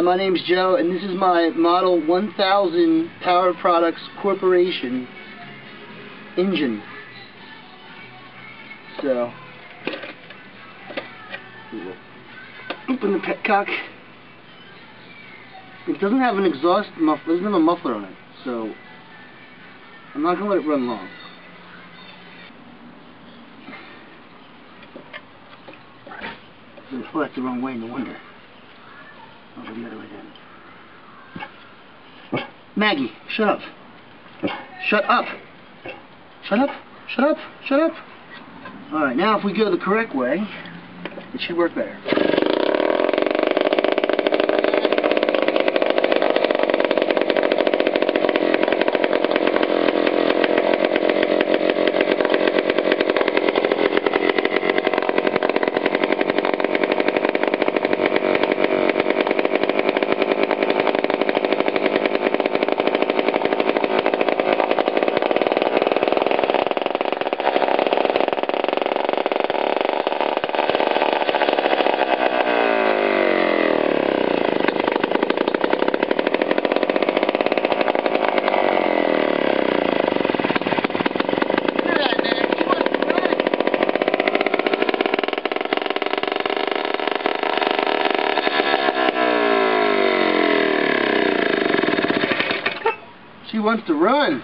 My name's Joe, and this is my Model 1000 Power Products Corporation engine. So, open the petcock. It doesn't have an exhaust muffler, doesn't have a muffler on it, so I'm not going to let it run long. Oh, that's the wrong way, no wonder. I'll go the other way then. Maggie, shut up. Shut up. Shut up. Shut up. Shut up. Alright, now if we go the correct way, it should work better. She wants to run.